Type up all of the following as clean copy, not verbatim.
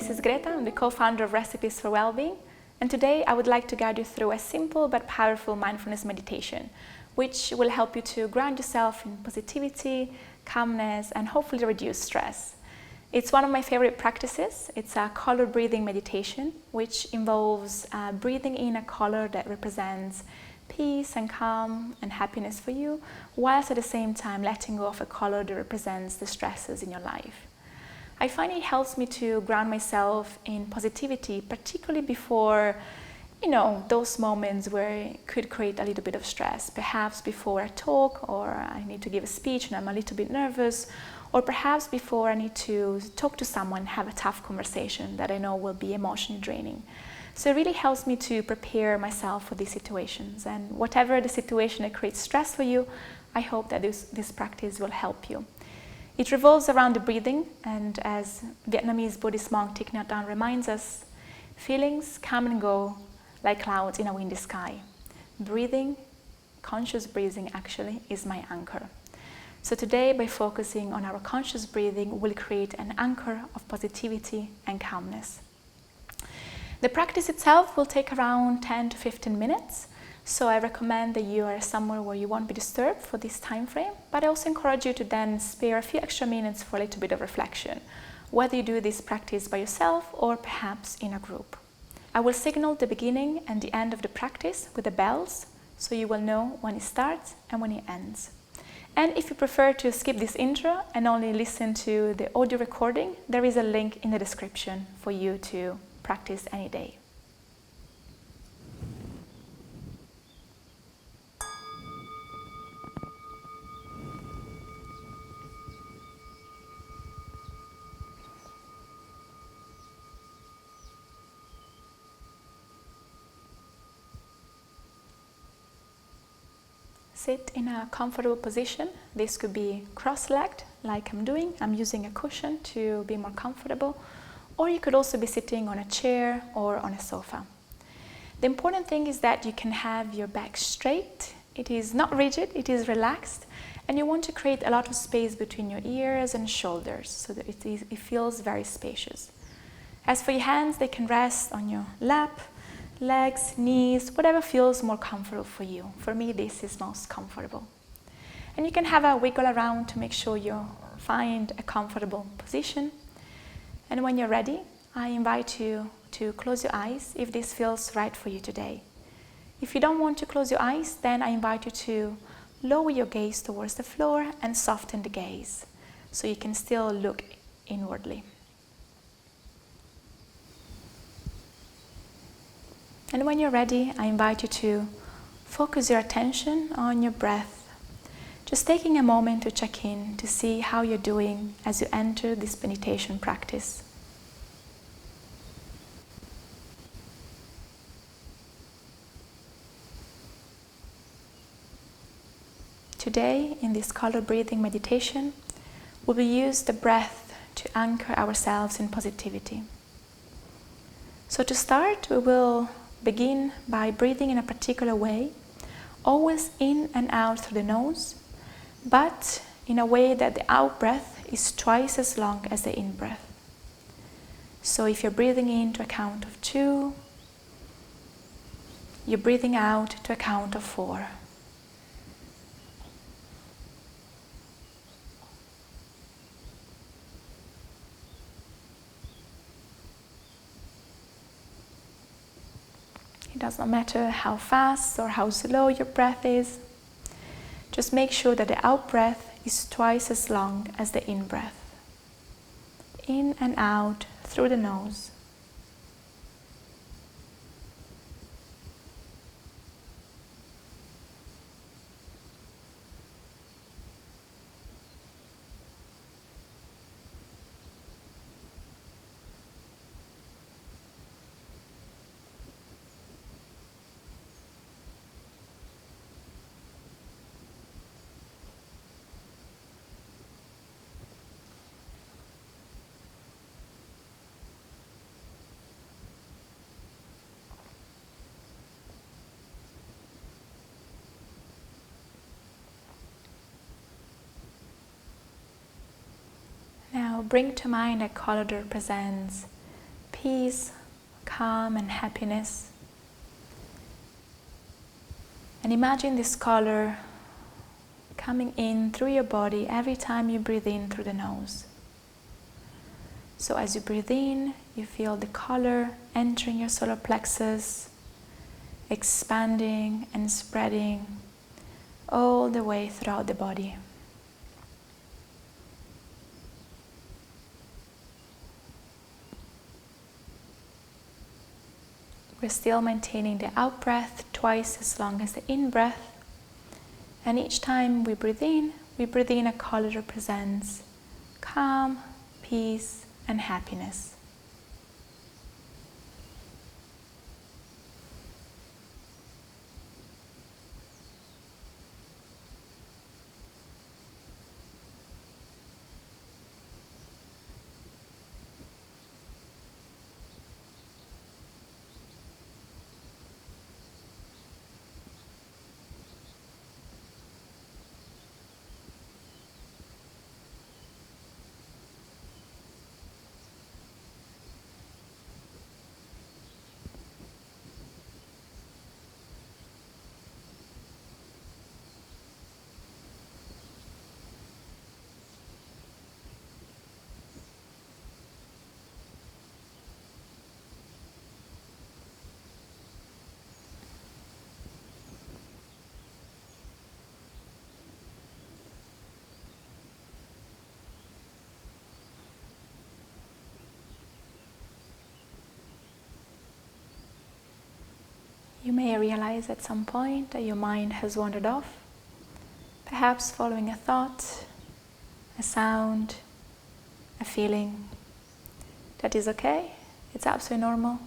this is Greta. I'm the co-founder of Recipes for Wellbeing, and today I would like to guide you through a simple but powerful mindfulness meditation, which will help you to ground yourself in positivity, calmness, and hopefully reduce stress. It's one of my favorite practices. It's a color breathing meditation, which involves breathing in a color that represents peace and calm and happiness for you, whilst at the same time letting go of a color that represents the stresses in your life. I find it helps me to ground myself in positivity, particularly before, those moments where it could create a little bit of stress, perhaps before a talk or I need to give a speech and I'm a little bit nervous, or perhaps before I need to talk to someone, have a tough conversation that I know will be emotionally draining. So it really helps me to prepare myself for these situations, and whatever the situation that creates stress for you, I hope that this practice will help you. It revolves around the breathing, and as Vietnamese Buddhist monk Thich Nhat Hanh reminds us, feelings come and go like clouds in a windy sky. Breathing, conscious breathing actually, is my anchor. So today, by focusing on our conscious breathing, we'll create an anchor of positivity and calmness. The practice itself will take around 10 to 15 minutes. So I recommend that you are somewhere where you won't be disturbed for this time frame, but I also encourage you to then spare a few extra minutes for a little bit of reflection, whether you do this practice by yourself or perhaps in a group. I will signal the beginning and the end of the practice with the bells, so you will know when it starts and when it ends. And if you prefer to skip this intro and only listen to the audio recording, there is a link in the description for you to practice any day. Sit in a comfortable position. This could be cross-legged, like I'm doing. I'm using a cushion to be more comfortable. Or you could also be sitting on a chair or on a sofa. The important thing is that you can have your back straight. It is not rigid, it is relaxed. And you want to create a lot of space between your ears and shoulders so that it feels very spacious. As for your hands, they can rest on your lap, legs, knees, whatever feels more comfortable for you. For me, this is most comfortable. And you can have a wiggle around to make sure you find a comfortable position. And when you're ready, I invite you to close your eyes if this feels right for you today. If you don't want to close your eyes, then I invite you to lower your gaze towards the floor and soften the gaze so you can still look inwardly. And when you're ready, I invite you to focus your attention on your breath, just taking a moment to check in to see how you're doing as you enter this meditation practice. Today, in this color breathing meditation, we will use the breath to anchor ourselves in positivity. So to start, we will begin by breathing in a particular way, always in and out through the nose, but in a way that the out breath is twice as long as the in breath. So if you're breathing in to a count of 2, you're breathing out to a count of 4. It does not matter how fast or how slow your breath is. Just make sure that the out breath is twice as long as the in breath. In and out through the nose. Now bring to mind a color that represents peace, calm and happiness. And imagine this color coming in through your body every time you breathe in through the nose. So as you breathe in, you feel the color entering your solar plexus, expanding and spreading all the way throughout the body. We're still maintaining the out breath twice as long as the in breath. And each time we breathe in a color that represents calm, peace, and happiness. You may realize at some point that your mind has wandered off, perhaps following a thought, a sound, a feeling. That is okay, it's absolutely normal.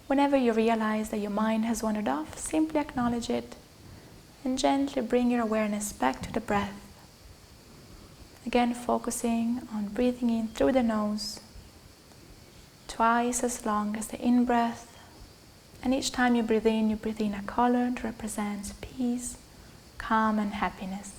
Whenever you realize that your mind has wandered off, simply acknowledge it and gently bring your awareness back to the breath. Again, focusing on breathing in through the nose, twice as long as the in-breath. And each time you breathe in a color that represents peace, calm, and happiness.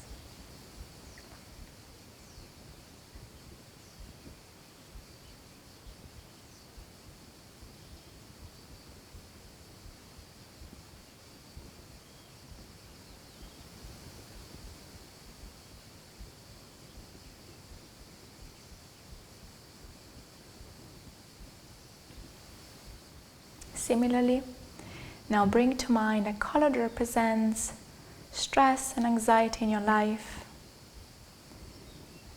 Similarly, now bring to mind a color that represents stress and anxiety in your life.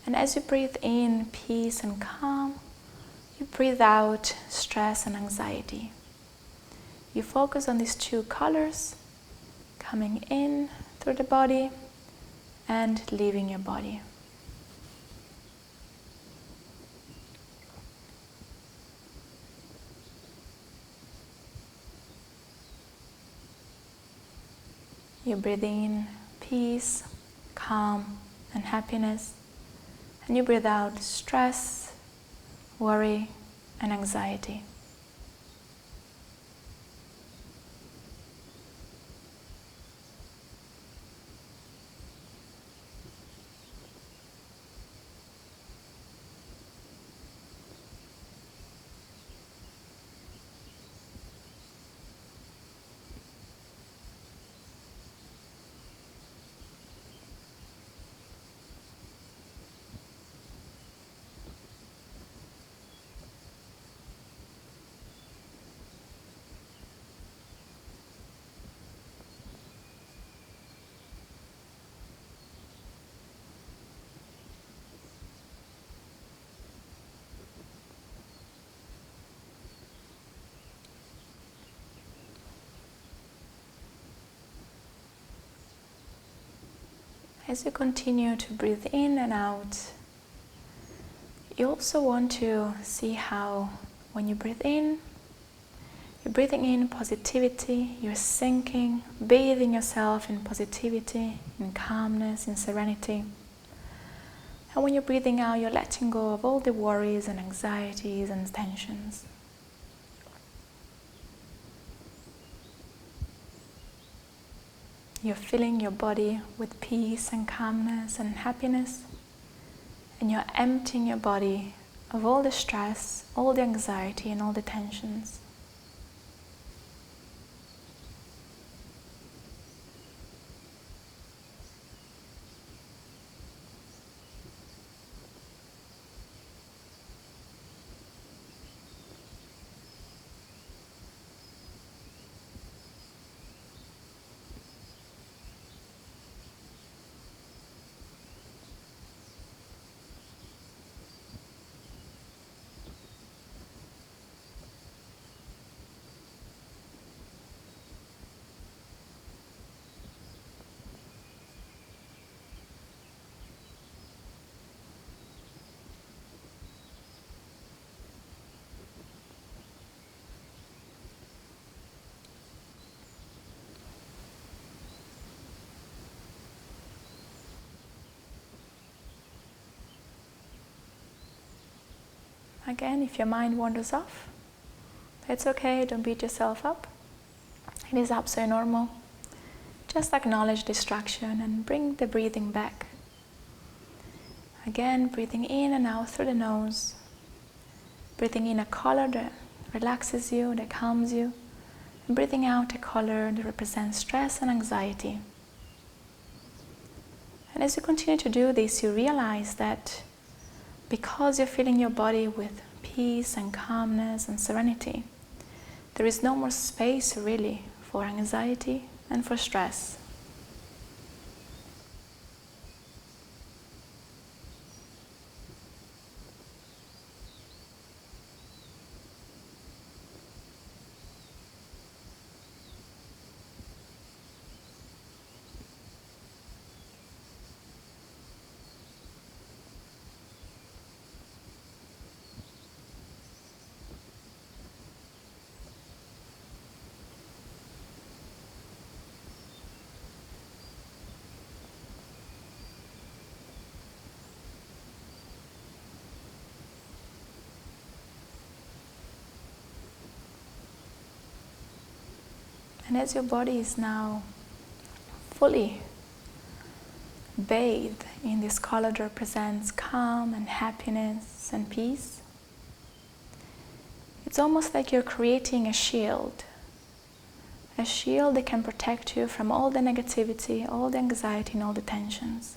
And as you breathe in peace and calm, you breathe out stress and anxiety. You focus on these two colors coming in through the body and leaving your body. You breathe in peace, calm, and happiness, and you breathe out stress, worry, and anxiety. As you continue to breathe in and out, you also want to see how when you breathe in, you're breathing in positivity, you're sinking, bathing yourself in positivity, in calmness, in serenity. And when you're breathing out, you're letting go of all the worries and anxieties and tensions. You're filling your body with peace and calmness and happiness, and you're emptying your body of all the stress, all the anxiety and all the tensions. Again, if your mind wanders off, it's okay, don't beat yourself up. It is absolutely normal. Just acknowledge distraction and bring the breathing back. Again, breathing in and out through the nose. Breathing in a color that relaxes you, that calms you. And breathing out a color that represents stress and anxiety. And as you continue to do this, you realize that because you're filling your body with peace and calmness and serenity, there is no more space really for anxiety and for stress. And as your body is now fully bathed in this color that represents calm and happiness and peace, it's almost like you're creating a shield that can protect you from all the negativity, all the anxiety and all the tensions.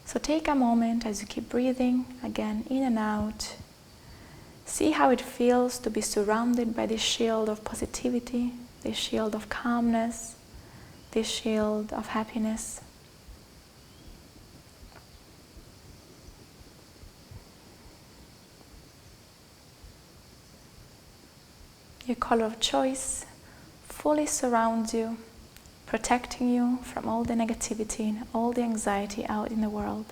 So take a moment as you keep breathing, again in and out. See how it feels to be surrounded by this shield of positivity, this shield of calmness, this shield of happiness. Your color of choice fully surrounds you, protecting you from all the negativity and all the anxiety out in the world.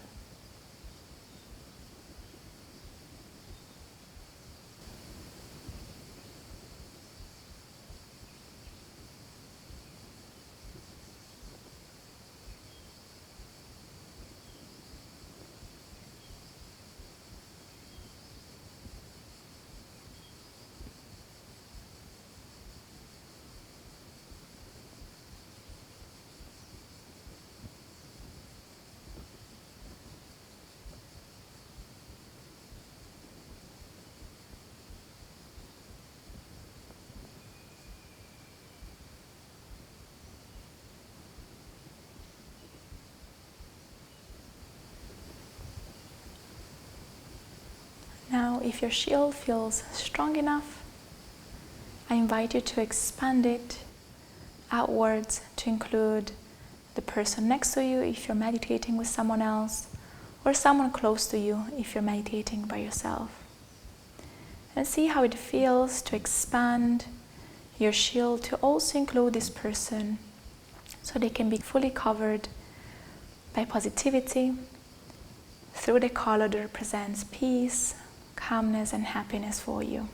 Now, if your shield feels strong enough, I invite you to expand it outwards to include the person next to you if you're meditating with someone else, or someone close to you if you're meditating by yourself. And see how it feels to expand your shield to also include this person, so they can be fully covered by positivity through the color that represents peace, calmness and happiness for you.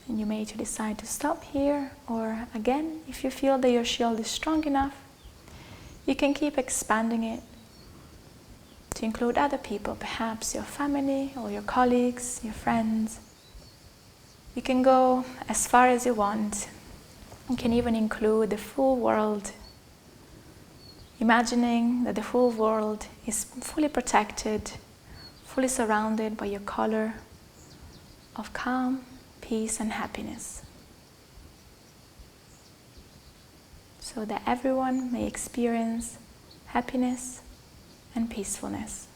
And you may decide to stop here, or again, if you feel that your shield is strong enough, you can keep expanding it to include other people, perhaps your family or your colleagues, your friends. You can go as far as you want. You can even include the full world, imagining that the whole world is fully protected, fully surrounded by your color of calm, peace, and happiness, so that everyone may experience happiness and peacefulness.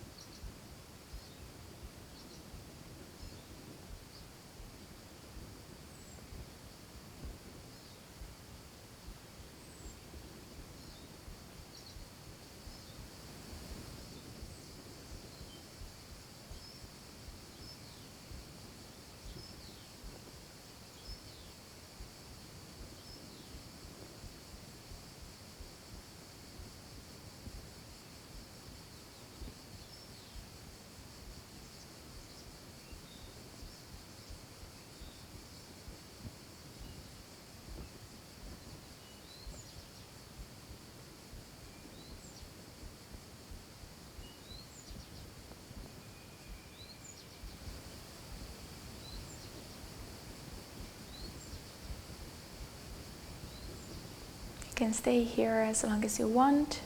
You can stay here as long as you want,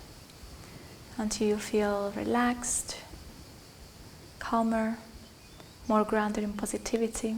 until you feel relaxed, calmer, more grounded in positivity.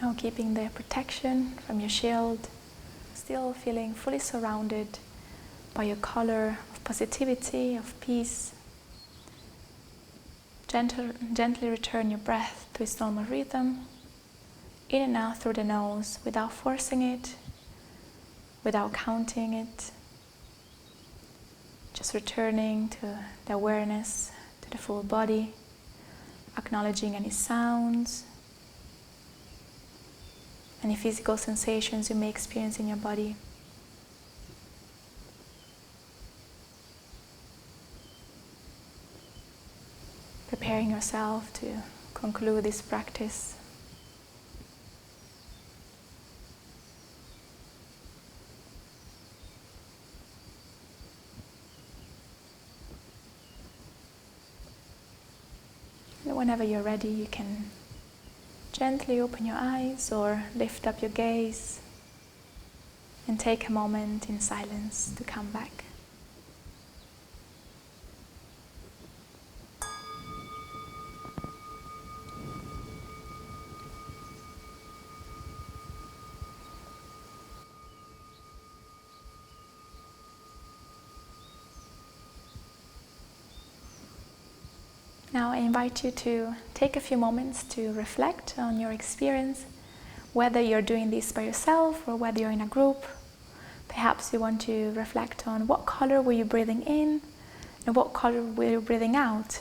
Now keeping the protection from your shield, still feeling fully surrounded by your color of positivity, of peace. Gently return your breath to its normal rhythm, in and out through the nose, without forcing it, without counting it. Just returning to the awareness, to the full body, acknowledging any sounds, any physical sensations you may experience in your body. Preparing yourself to conclude this practice. And whenever you're ready, you can gently open your eyes or lift up your gaze and take a moment in silence to come back. Now I invite you to take a few moments to reflect on your experience, whether you're doing this by yourself or whether you're in a group. Perhaps you want to reflect on what color were you breathing in and what color were you breathing out.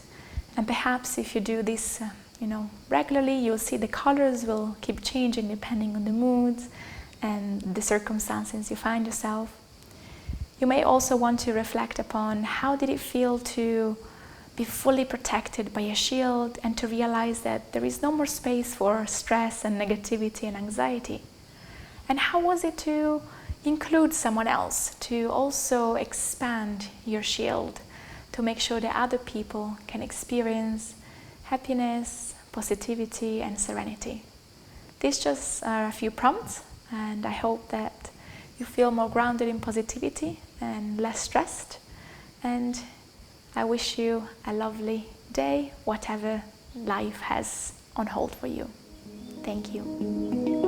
And perhaps if you do this regularly, you'll see the colors will keep changing depending on the moods and the circumstances you find yourself. You may also want to reflect upon how did it feel to be fully protected by a shield and to realize that there is no more space for stress and negativity and anxiety. And how was it to include someone else, to also expand your shield, to make sure that other people can experience happiness, positivity, and serenity. These just are a few prompts, and I hope that you feel more grounded in positivity and less stressed. And I wish you a lovely day, whatever life has on hold for you. Thank you.